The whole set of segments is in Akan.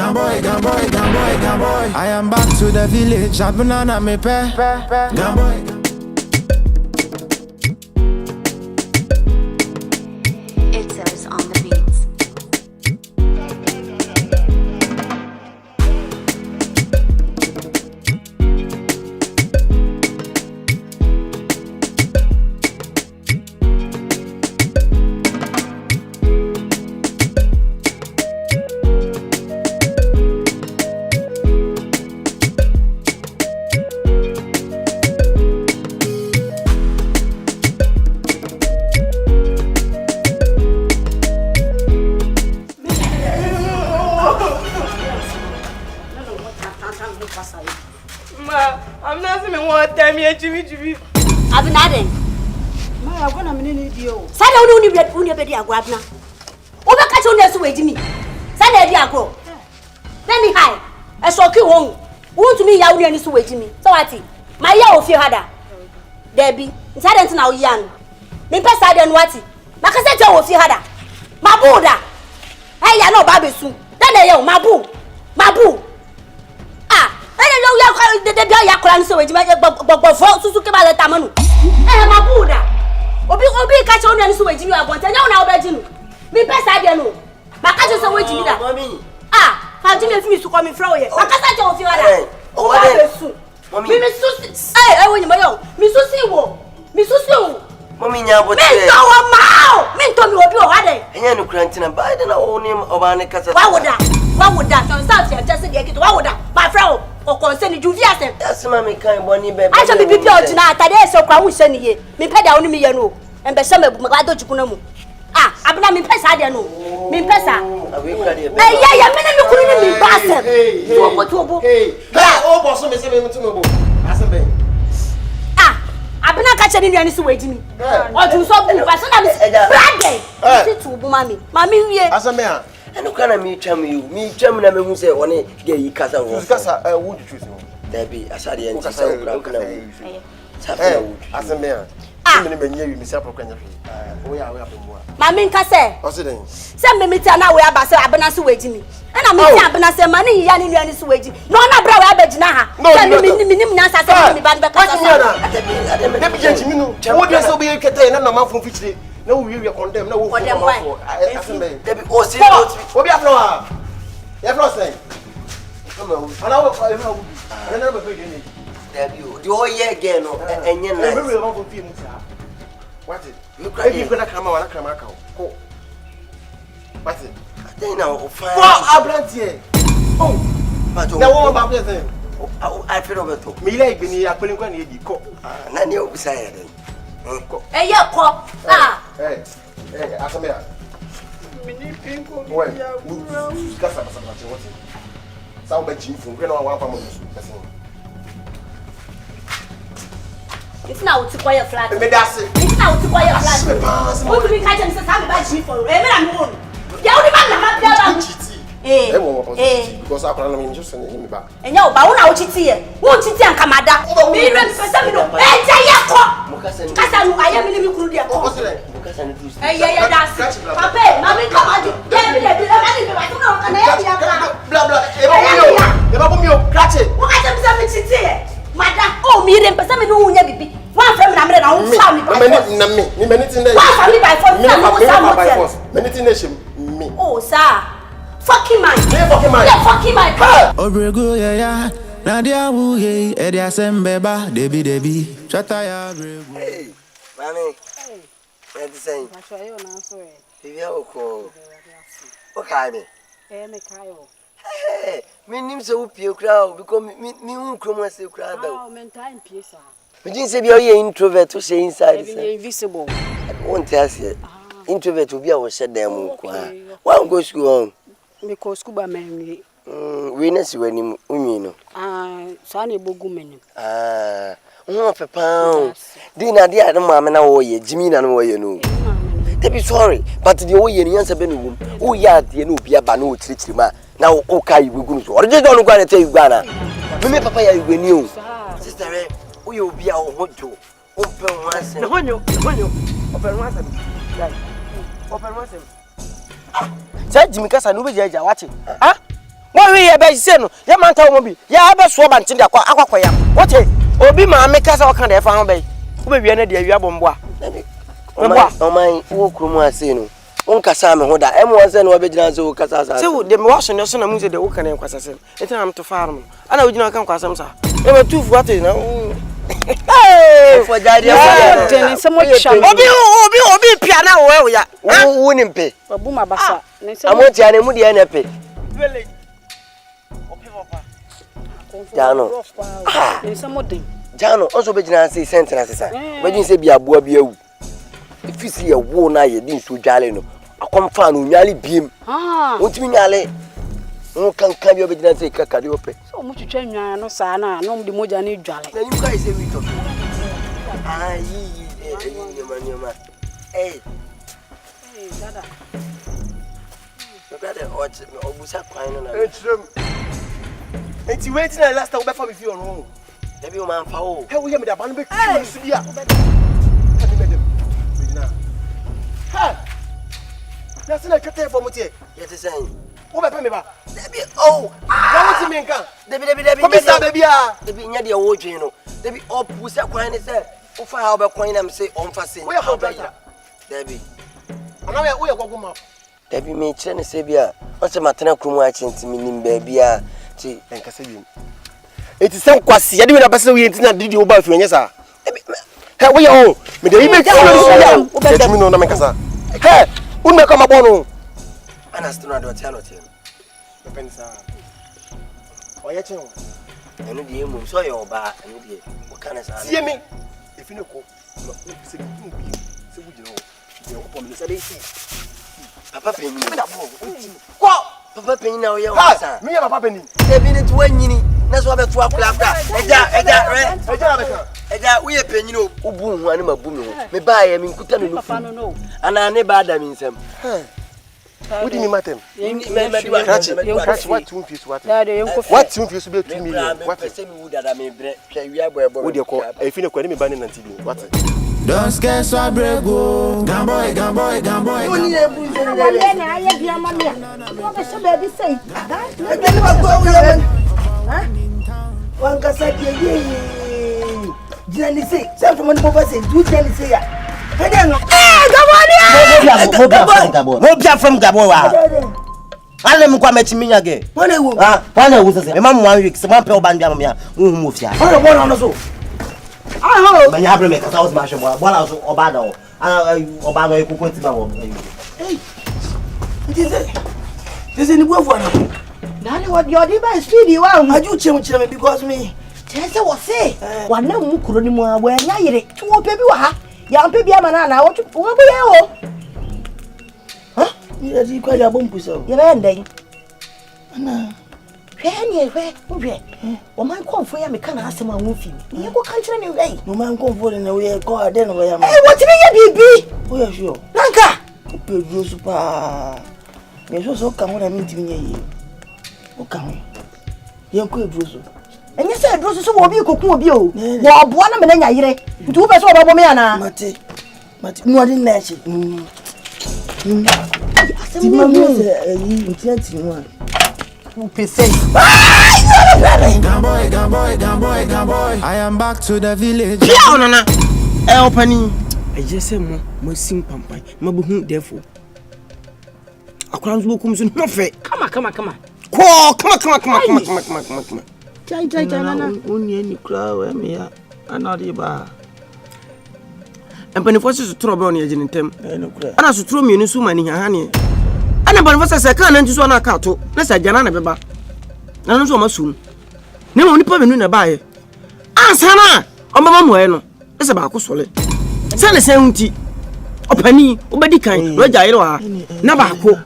Gamboy. I am back to the village. Abena na me pe. Gamboy. It's on the beats. I'm not saying what time here, Jimmy. Abena den. Ma ya gona mene ne di o. Sada uni be di agro Abena. O be ka che uni so we Jimmy. Sada di agro. Then ni high. E so ki won. Won to me ya uni ani so we Jimmy. So what? My ya ofie hada. Debi. Sada nti na o ya no. Me pe sada no what? Ma ka se je ofie hada. Mabu da. Eh ya no ba be su. Then e ya o mabu. The baby ya kora nso wejima gbogbo susu ke ba le tamanu mabuda obi ka che onu nso wejimi abonta nya una obeji nu mi pesa de nu maka che so wejimi da fa jimi fi mi su ko mi fra oye maka sa che o fi wada o ba be su mi susi wonyi mayo mi susi wo Mommy nya bote mi to wo ma mi to mi obi o wade enya no krantina ba de na o ni oba ne kasa wa woda so sa fi just de kito wa woda ba fra o concern juvi asem asema me kan boni bebe aso bibi bi ojina atade eso kwa hu hye niye me peda woni me ye no embe hye mabu magado jukuna mu Abena me pesa de no me pesa awe kra de be ya me na kunu ni mi ba asem to bo o boss me se me mutu no bo asem be Abena ka che ni nuani so wejimi o ju so bu pa so na me brade si tu bu mami wie asem be ha eno kana mi twam na me hu se woni de yi kasa wo kasa wo ju choose da bi asade en ti sa okra kana asem be ha me menye wi mi se aprokwanya hwe o ya apomo mami nka se o se den se me meti na we aba se Abena so wejimi na me ti Abena se ma ni ya ni nuani so weji no na bra we abegina ha se me nim na sa se me ba be kasa de bi je mi no wo de se obi kete na ma fun fichire na wo wi condemn na wo fu ma fo asembe debi o si obi afro ha ya fro say ana wo fa na wo na ba fe ni debi o di o ye again no enye na we ma fo fi mu sa what it you cry you gonna come out na ka ko what it then now o fa for abrantie oh but na wo ba fe say I feel over to mi ile igbeni apele nkwa na edi ko na ni o bisa ya den ko asem ya Mini Pincode. ouais kasa what ça on va jim fun na wa fa mo su kasa it's now to quiet flat me da se it's now to quiet flat what do we catch and say say ba jim for me na me won ya o ni ma na ma bia ba because I can't just send him back. And you ba una o chiti ye wo chiti an kamada mi re pesa mi no je ye ko kasa nu aye mi ni mi kuru de ko ya das papa mami kamadi ye bi ma ni ba tuna o kana ya bla bla e ba mi o krache wo ka je mi chiti ye mada o mi re pesa mi no hu nya bibi wa fa mi na me na hu fa mi ba na me me anything there wa fa mi by force me anything there me oh sir fucking man. Yeah, fucking man. Obrego ya. Nadia wu ye. Edi asembe ba. Debi. Chata ya obrego. Hey, mami. Hey. What you saying? Ma try na so e. Bibi oko. O kai me. Me kai o. Hey, me nim se wo pie kra o because me hu krom ase kra da. Me time pie sa. Me din se bi o ye introvert o say inside. Be invisible. Won ti ase. Introvert obi a wo she dem ko ha. Wan go school on. Me ko school ba menwi. We na si wani mu unwi no. Sa na ebogu menim. Ho pepa. Di na dia de ma me na wo ye Jimmy na no wo ye no. They be sorry, but the wo ye ni yansa be no wum. Wo ya de na obi aba na o chirichiri ma. Na o kai igunu so. Orije don gwa na te igwa na. Me papa ya igwani o. Sister re, wo ye obi a wo hojo. O pe ho ase. Honyo. O pe ho ase. Dai. O pe ho ase. Say Jimmy kasa no be jaja wache. Ah? Why we I say no. Ya man tell mo bi. Ya be so ba ntinde akwa ya. What obi ma me kasa o kan de fa ho be. Wo be wi na de awia bombo a. O man wo krumu ase no. On kasa me ho da. E mo won no be gina so kasa sa. Se wo de me waso ne so na mu se de wo kan en kwasa se. Eti am to farm. Ana wo gina kan kwasa sa. E ma tufu ate na. Hey! For daddy, Obi piano wo ya. Wo ni mpe. Babu mabasa. Amoti ane mu de na pe. Jano. Jano, also be gina say sentence sa. Be gina say bi aboa bi awu. Ifisi ye wo na ye din so dwale no. Akomfa no nyale biem. Ontimi nyale. No kan bi be gina say kaka de ope. So mu twetwa nwan no saa na no de moja ne dwale. Na nim kai say we talk. Nyama. Hey, dada. Brother, obusa kwan no na. Enti wait na last time we for me fi on ho. Debi o man fa o. He wo ye me da ban be kiwi su bia. Hadi medem. Medina. Ha. Na sina kete for mutie. Yete sen. Wo be pe me ba. Debi oh. Na wo ti me nkan. Debi. Ko bi sa be bia. Debi nya de wo dwen no. Debi obusa kwan ni se. O fa ha o be kwan na me se on fa se. Wo ye contractor. Debi. Ana we wo ye gwagoma. Debi me kire ne se bia. O se matena krumu a chentimi nim ba bia. Ti enkase bi. Eti sem kwase ye de me na bese we enti na didi o ba fi onye sa. He wo ye o me de me ti o be dem no na me kasa. He un me kama bono. Ana stuna do tia no tia. Me pen sa. O ye chen o. Enu de emu so ye oba enu de o kana sa. Tie me. E fi ne ko. No se bi bi. Se bu jino. Ye o po me se de si. Papa pe mi. Ko Papa penny na oye wasa. Me ya papa penny. E bi ne to anyini. Na so abeto akula akula. Eja we penny no obu hu ane mabu me ho. Me ba ya me nkuta no nufu. Ana ne ba da me nsam. What do you matter? Catch what 2 piece what? What 2 piece be 2 million? What say me would that me bre hwe wi aboebo. Wo de ko e fi ne ko ne me ba ne nanti what? Donske so brego. Gamboy. Oni e bu je ne na aye bia ma me. Wo be so baby say. Wan ka sa ye. Jani say. Say from the papa say, do jani say ya. Mo bia from Gabo wa. Ale mu kwa mechi minya ge. Wana wo sese. E ma mo 1 week, se ma pe oba ndia mo ya. Wo hu mo fia. Ora bona no so. Manya abre me kasa osma shemo. Bona so oba da o. Oba no ekuko ti ba wo. This is ni bo for na. Na le what your dey by speed you wa. Aju chire me because me. Chese wo say. Wa na mu kuro ni mu a wa nya yire. Tu wo pe bi wa ha. Ya mpe bia mana na wo bo ye o. Ha? Ni ati kwa ya bompu so. Ye be ndai. Ana. Hwe hwe. O man Komfour ya me kana asema wo fi. Ye ko kan kire ne hwe. No man Komfour na we ko ade no ya ma. Eh wo tibi ye bibi. O ya sure. Nanka. Pe dro super. Me so ka mo na mi tibi ye. O ka ho. Ye ko dro so. Enye se dro so wo bi kokun obi o. Wo oboa na me na nya yire. Nti wo be so obo me ana. Mate. No adi na chi. Ti ma mo se yi ntianti no. Gamboy. I am back to the village. Pia onana. Opani. Eje se mo sim pampai. Ma bu hu defo. Akran zo kum so no fe. Come. Come. Chai nana. Oni ani kra we me ya. Anodi ba. Empani force so tro be oni agine ntem. Ana so tro mienu su mani ha ne. Ana ban force se kan na nti so na ka to. Na sa jana na beba. Na no so ma su. Ne mo nipa menu na ba ye. Ansa na o mama mo e no. Ese ba ko sole. Se le se hunti. Opani obedi kan. Ro ja yire wa. Na ba ko.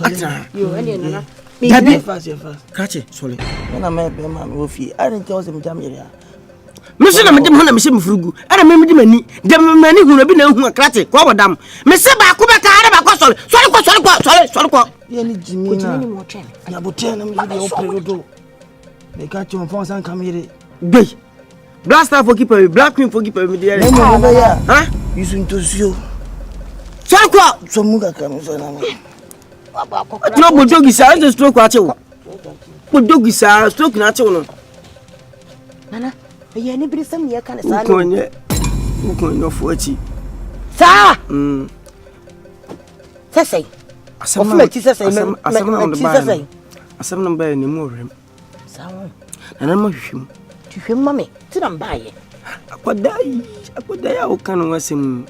Atra. Yo ene nana. Dabi fast. Kache sole. Na me be ma me ofi. Ari nti o se me jam yire ya. Me se na me dem ho na me se mfurugu. Ara me dem ani. Dem mani hu na bi na hu akrate. Ko bodam. Me se ba ko be ka ara ba ko sole. Sole ko. Ye ni jimi na. Ni mo tren. Ya bo tren na me de o prerodo. Me ka ti on fon san kamere. Gbe. Black star for keeper, Black queen for keeper me there. Ha? Yesu ntosio. Sole ko. So mu ka kam so na me. No bojogi sa just stroke ache wo. dogi sa stroke na che wono. Nana, ye ni biri sam ye kan sa no. Ukonye ofuachi. Sa. Sesei. Asam na ti sesei. Asam na ba ni mu orem. Sa wo. Nana ma hwehwem. Hwehwem mame. Ti na mba ye. Akwadai a wokan wasem.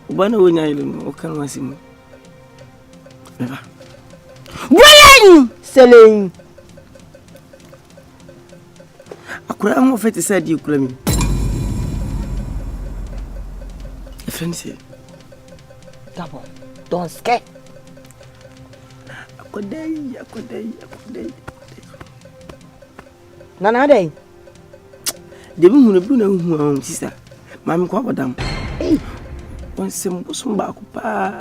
Oba na wonya ile no wokan wasem. Beba. Brilliant! Selling. Akura mo fete sa di kula mi. E friendship. Double. Donske. Akwadai. Nana dey. Debi hunu bu na hu sister. Mami kwa bodam. Wonsem busumba ko pa.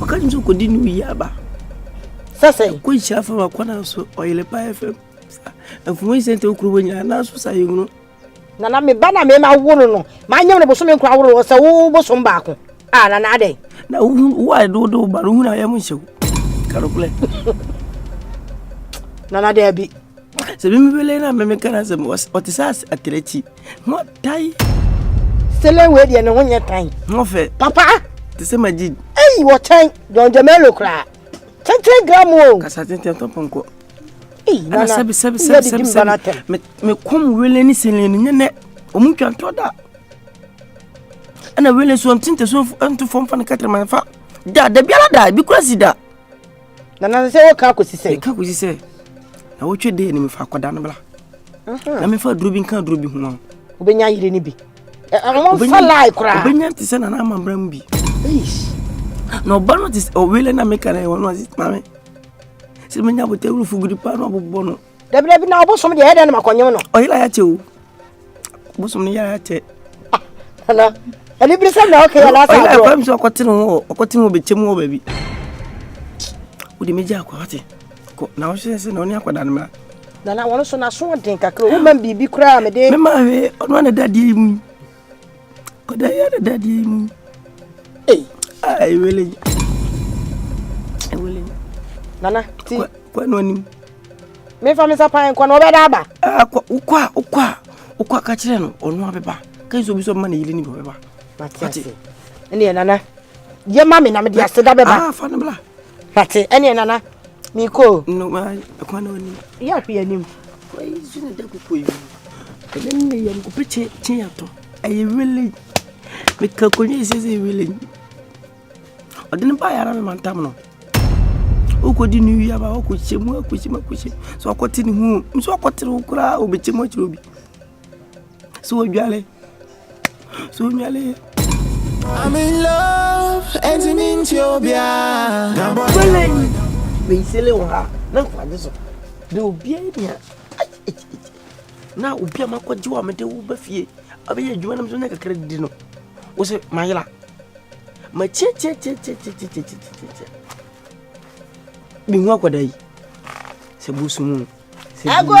Wakati nzo ko dinu yaba. Sasa ko chafa wa kwana so oyele pa FM. Afumo sente okuru wonya na so sa yunu. Nana me bana me ma woro no. Ma nyam ne boso me nkura woro so wo busumba ko. Nana dey. Na wa do baru hu na ya munchew. Karokule. Nana dey bi. Se bi mi bele na me kana se otisas atleti. Mo tai. Sele we de ne ho nye tan. Mo fe. Papa. Te se majid. Wo tan John Jamelo kra. 10 gram o. Kasa 10 tonko. Nana sabi. Me kom wele ni sele ni ne. Omu twanto da. Ana wele so ntinte so antu fom fa na 4 man fa. Da biala da bi kurasi da. Nana se wo ka ko sise. Ka ko sise. Na wo twede ni me fa koda no bla. Na me fa drobi kan drobi hu. Obenya yire ni bi. Amon fa lai kra. Obenya ti se na na mambram bi. No bano ti o wele na me kana e wono asit mame. Se me nya bote ru fugudi pa no bobo no. Debi na obosom de hede na makonyem no. Oyila ya che o. Obosom ni ya che. Ana. Eli bi se na okay la sa. Oyila fam so okotinu obechemu o baby. Udi meji akwa ate. Ko na wo se na oni akwada na. Nana wono so na so den kakra wo man bibi kra me de. Me ma we ono na dadie mu. Ko da ya dadie mu. Ai wele. Nana ti kwa no ni. Me fa me sapan kwa no be da ba. Ukwa ka kire no ono abeba. Kai so bi so ma na yile ni beba. Mati. Ene nana. Ye ma me na me dia se da beba. Fa no bla. Mati ene nana. Mi ko. No ma kwa no ni. Ya hwe anim. Kwa isu na da kuko yi. Ele ni yam ko peche chen ato. Ai wele. Me ka ko ni se wele. Odin ba yara me mantam no. Okodi ni ya ba okochemu. So akoti ni hu. So akoti ukura obechemu achirobi. So odwale. I'm in love, and in Ethiopia. Me sele wa na kwa so. De obi ania. Na obi amakoji wa me de wo ba fie. Abeya djuma na me so na kakra di no. Wo se mayela. Ma che. Binwa kwa dai. Se busumu. Ago.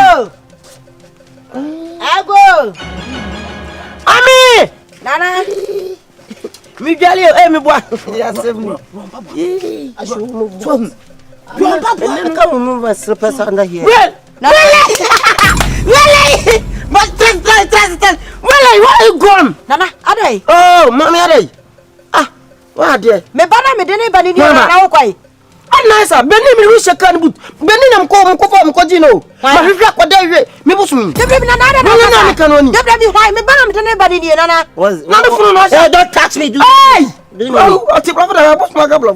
Ami! Nana. Mi jali me boa. Ya sebu. Asho mo. Papa, come move a slipper under here. Well. But where are you gone? Nana, adai. Oh, mommy adai. What there? Me bana me dene bani ni na kwai. Anasa, beni mi rushe kan but. Beni na mko jino. Ma hifia kwa dai mi busumi. Debre na nada na kanoni. Debre mi why me bana me dene bani ni nana. Na the phone no. Don't touch me. Hey!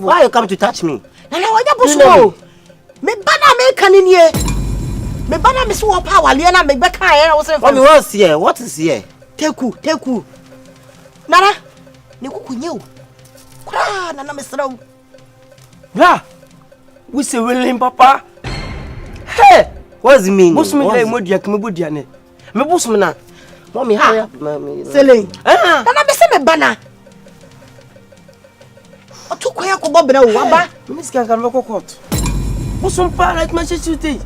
Why you come to touch me? Nana waja busumo. Me bana me kanini. Me bana me so power le na me beka ya na wo se fa. What's here? What is here? Teku. Nana, ni kukunye o. Kura nana me sra o. La. We say willing papa. Hey, What does it mean? busumi le modia ke me bodia ne. Me busumi na. Mommy, hurry up, mommy. Selling. Nana me se me bana. O tu kwaya ko bobra o aba. Miss kan kan ko court. Busum pa right ma chechute.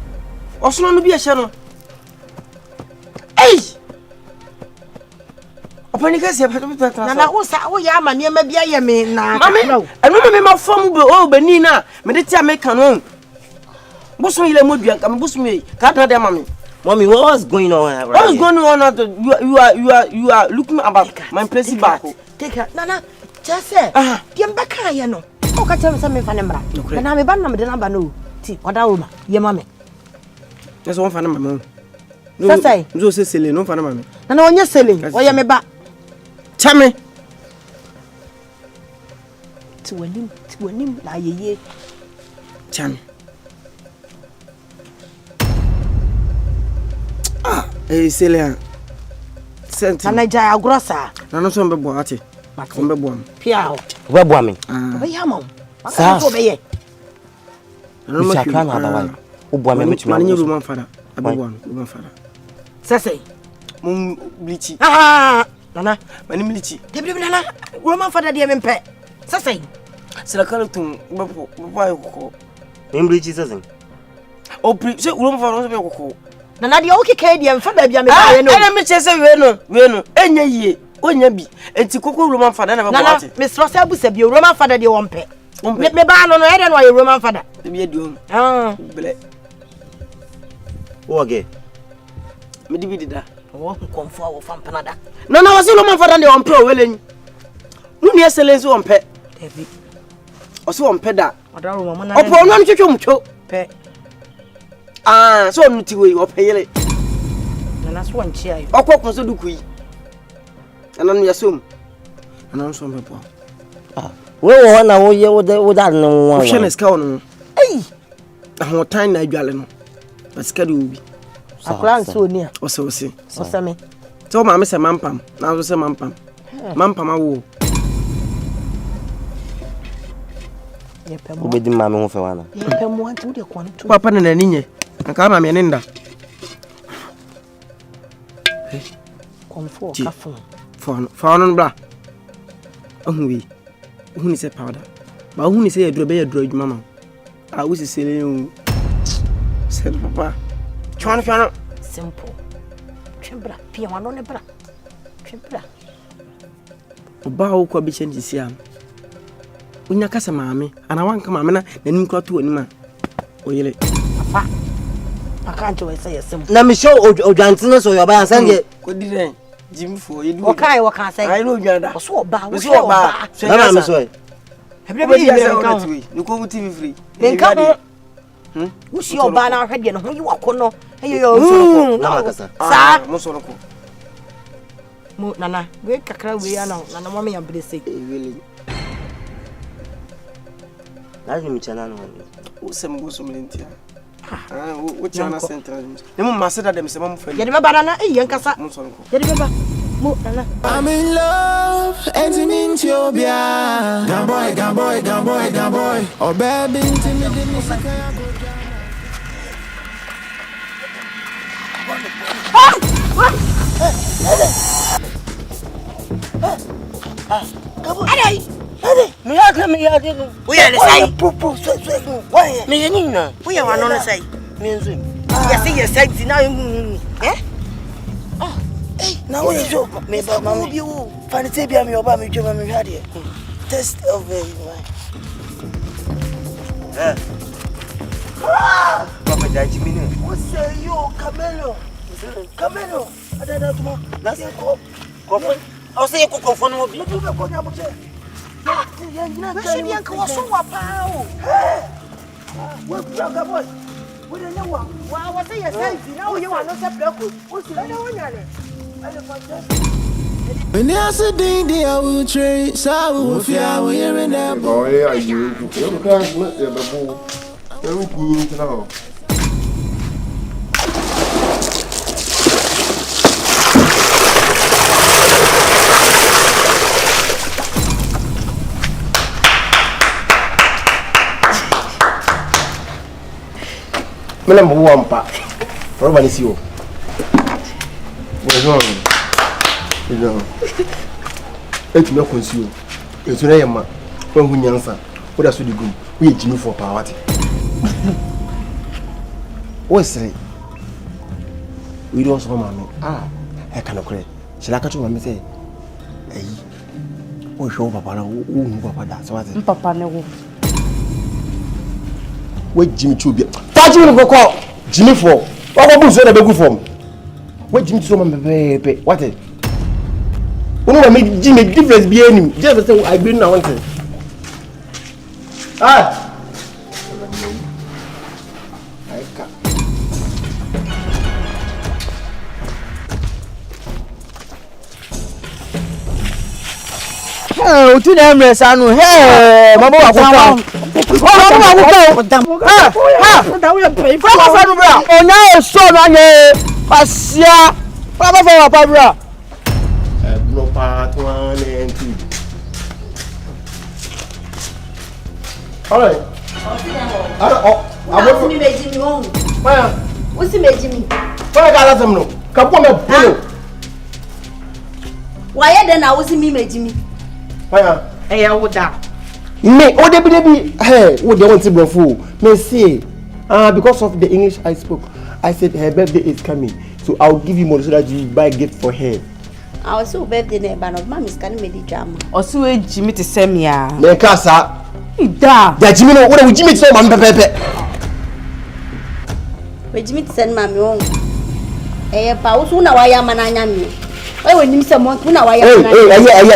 Osono no bi ehye no. Hey! Opani ka se pa to petra. Nana wo sa wo ya ma ne ma bia ye me na. Mami, enu me ma fam be o bani na. Me de ti America no. Bosom ile modua ka bosom yi. Ka ta dem mami. Mommy, what's going on? What's going on? You are looking about my place back. Take her. Nana, just say. Diembaka ya no. O ka tell me say me fa ne mra. Na me ba na me de number no. Ti, oda wo ma. Ye mami. Yes, one fa na mami. Sasai. Nzo se sele no fa na mami. Nana onye sele. O ye me ba. Chame. Ti wanim na yeye. Chame. Sele. Sent. Nana ja agrosa. Nana so mbebo ate. Ko mbebo am. Pia o. Mbebo am. Be yama. Sa so be ye. Nana ma shaka na baba. Obo am metuma. Mani roman fada. Abebo am, roman fada. Sasai. Mum blichi. Nana, mani blichi. Debi nana. Roman fada de mempe. Sasai. Sila kala tum babo ko. Blichi sasai. O pri se roman fada so be ko. Nana de o keke de mfa ba bia me ba ye no. Ana me chese we no. Enya yie. Onya bi. Enti koko roman fada na be ko ate. Me so se abusa bi roman fada de wo mpe. Me ba no e de no ye roman fada. Bi edum. Bele. Oge. Me di bi dida. Wo Komfour wo fam panada. No wasi roman fada de wo mpe o welenyi. Nu ne excellence wo mpe. Debi. O so wo mpe da. Oda roman na. Opo no ntwetwe mtwo. Pe. So nuti we opeyele. Nana so nchi ayo. Okokun so duku yi. Ana no yasom. Ana so mbepo. We wo na wo ye wo da no wo. Wo hwe na ska wono. Ahotan na adwale no. Basika de obi. Akran so ni a. Ose. Osame. So ma me se mampam. Na so se mampam. Mampam awo. Obedi ma me ho fe wana. Yepem want to de kwanto. Papa na nani nye. Anka ma me ne nda. Komfour ka Phone bra. Ohun ni se powder. Ba ohun ni se ye duro be ye duro adwuma ma. A wo sisele o. Se papa. Chwan. Simple. Chembra, pia wano ne bra. Chembra. Oba wo kwa bi chen disi am. Unya kasa maame, ana wanka maame na nanim kwa to anima. Oyele. Papa. Akanto we say simple. Na me show odwantene so yoba ansan de Ko di den. Jimfo yedu. O kan say. Ai no odwanda. O so oba, wo so oba. na me so e. Hebre bi ya ye kan. Ni ko TV free. Nka ho. Wo si oba na hwede no ho yi wakono. Eyo Na makasa. Sa. Mo so no ko. Mo nana, we kakra we ya na nana mo me ya brese. Really. Lazim mchana no. O sem go so mlentia. O chana center. Ne mo maseda dem se mo fa. Ye de me bana na eyi nkasa. Mo so no ko. Ye de me ba. Mo nana. I'm in love, and it means you'll be a gun boy. Oh, baby, Me ya de no. We ya le say. Why? Me ye ni na. We ya wano le say. Me nzo. Ya say na Now what is your me ba mama you find it be am your ba me dwuma me hwade test of Papa daji minu. what say you camelo adada tuma That's ko. O se ko Komfour no bi. me do ko nya boche we should yan ka so wa pa o. what brother boy we dey know Wa wa say say na we wa no se pleko. O si na wo nya le. when you see the I will trade, so if you are hearing that boy, are you? You can't let the boo. Very good now. Mena mbu wampa. Roba ni siwo. No. Eti me konsuo. Etu na yema. Wa hu nyansa. Wo da so di gum. Wo ye jimi for power te. Wo sere. We do so mama. E kana kure. Shila ka to mama say. Eyi. Wo hwe wo papa na wo hu papa da so what? Papa ne wo. Wait, Jimmy Chubia. Touch you go call Jimmy for. What was the big form? Wait, Jimmy so baby. What it? When make Jimmy difference be any. Just say I been now one thing. Ah. Oh, to them, Resano. Hey, Mamma, oh, now, so many. Passia, Papa, Pabra. No part 1 and 2. All right. I want to make Jimmy home. What's the Jimmy? Why I got them no? Come on, why then I was me, Jimmy? Why? Hey, I would that. Me, oh, they be, hey, what they want to go for? Me say, because of the English I spoke, I said her birthday is coming, so I'll give you money so that you buy a gift for her. I was so birthday neighbor of mommy's can make the drama. Or so Jimmy to send me a. Me casa. Da. That Jimmy, what would Jimmy say, Mamma Pepe? Where Jimmy to send mammy home. Eh, Paus, who now I am and I am. Oh, when you someone who now I am. I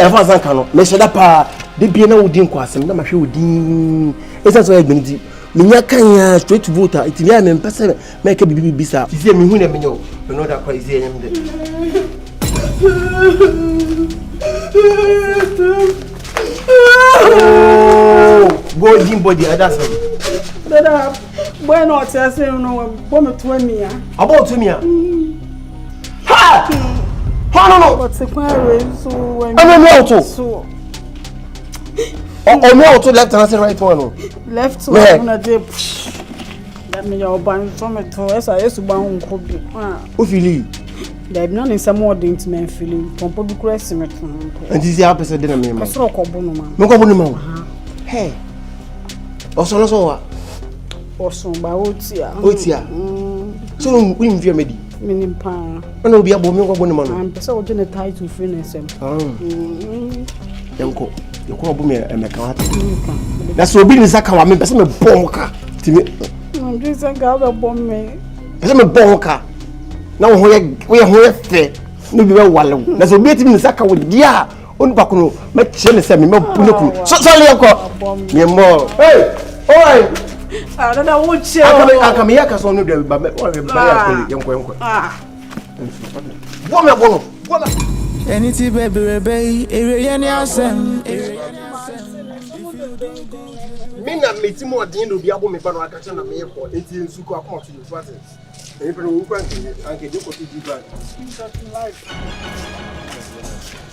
have a canoe. Mr. Dapa, the piano would drink was and I'm sure Dean. It's also a minute. Minyaka straight to voter. It's the man person make a baby bisa. You see me who never know. You know that crazy. Go in body, that's all. Why not say no? Bomb 20 About to me. Ha! No. What's the query? So when I'm not so. Oh, no, to left and right one. Left to a dip. Let me your band from it to us. I used to bound Koobi. Who feel it? There be none in some more intimate feeling. Pompo be cressing it. And this is the opposite than me. I saw a cobunuma. No cobunuma. Hey. Also, what? Also, by Otia. So, we fear me. Meaning, pa. I know be a woman of one man. I'm so going to tie to finish him. Uncle, you call me a mechanic. That's what being Zaka. I mean, that's a bonka to me. I'm just a girl that bomb me. That's a bonka. Now, we are fair. No, be well. That's a bit in Zaka with Dia. On Bakuno, make Chinese send me more Punuku. So sorry, Uncle. You're more. Hey, all right. I don't know what you I come here because only the young. Anything, baby, any awesome. Mina meeting more than you be able to make a catching of me for 18 Suka to your presence. If you will grant it, I can do what you do.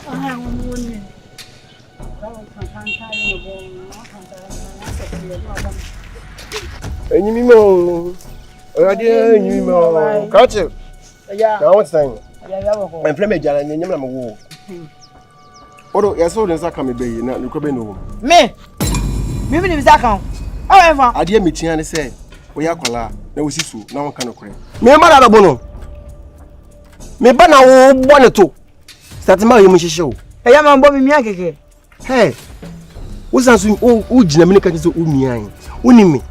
I have one. And you know, you know, catch it. Yeah, now what's time? I'm Fleming and Yamma War. Although, yes, so there's a coming bay, not Lucabeno. Me, maybe it's account. However, I dear Michiana say, we are Kola, no Sisu, no one can cry. Me, Mother Bono. Me, Bana, 1 or 2. Start my show. I am on Bobby Miaki. Hey, what's answering all Jamaican to Union? Unimi.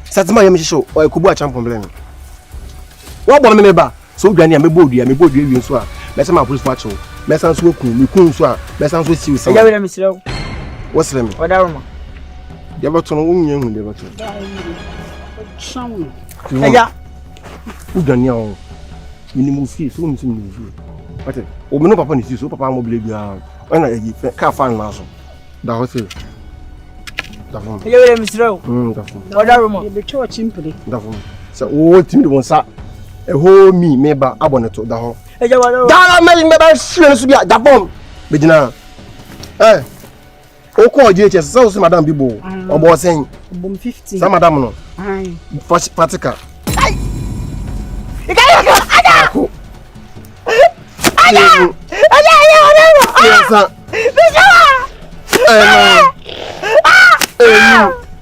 Start my show or a Kuba champion. What one member? So Ghanaian, me body, you so. Mess my police patrol. Mess and smoke, you couldn't swap. Mess and with you. What's them? What are you ever told Union? Never told. Yeah. Who Ghanaian? Minimum fee, so move. What? Oh, no, Papa is so Papa mobile. When I can't find Maso. That was it. You Mr. What are the church simply? So, what team wants that? A whole me, abonnet to the home. Dara maybe students to be at the bomb. Bedina. Eh. Oh, call JHS, so Madame Bibo, or was saying, Bomb 50. some Madame. Aye. First particle.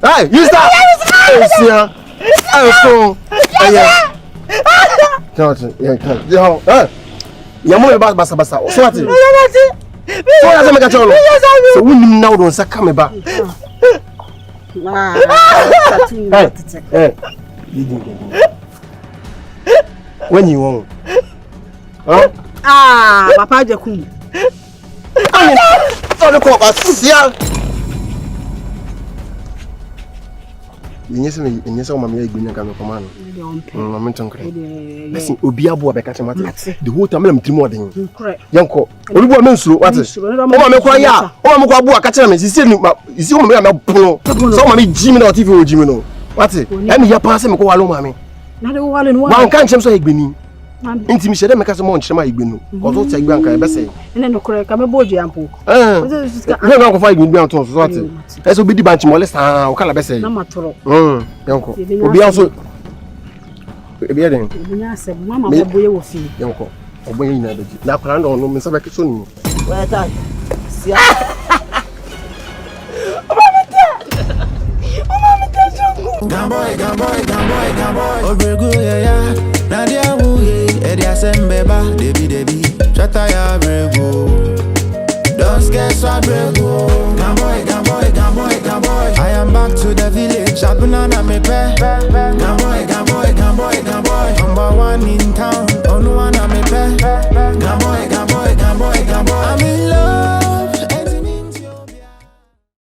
Hey, you stop! Yamu ba basa basa. So what? So what make a cholo? So we now don't say come back. When you want. Papa Jacob. Don't call us. Yeah. Yes, mammy, I'm command. Listen, Obiabo, the whole time I'm Timothing. Yanko, what woman so what is? Oh, I'm crying. Oh, I'm going to catch him. He's still I'm Puno. So, Mammy Jimmy or TV or Jimmy. What's it? Let me pass him. Go along, Mammy. Not all in one can't change so Igbini. Intimacy, make us a month, Shema Igbinu. Or don't say Granka, I say. And then, correct, I'm a boy, Jampo. I'm not fighting me down to what it. As will be the bunch molest, or Calabessa. No matter. Yanko. Will be also. Mamma, boy, will see. Yanko. Obey never. Now, plan on no Miss Soon. Where that? Gamboy, Obrego, yeah. Nadia Wuye, Edia Sembeba, Debbie, Chataya Brego. Donske Swabrego. Gamboy. I am back to the village, Abena me pe. Gamboy. Number one in town.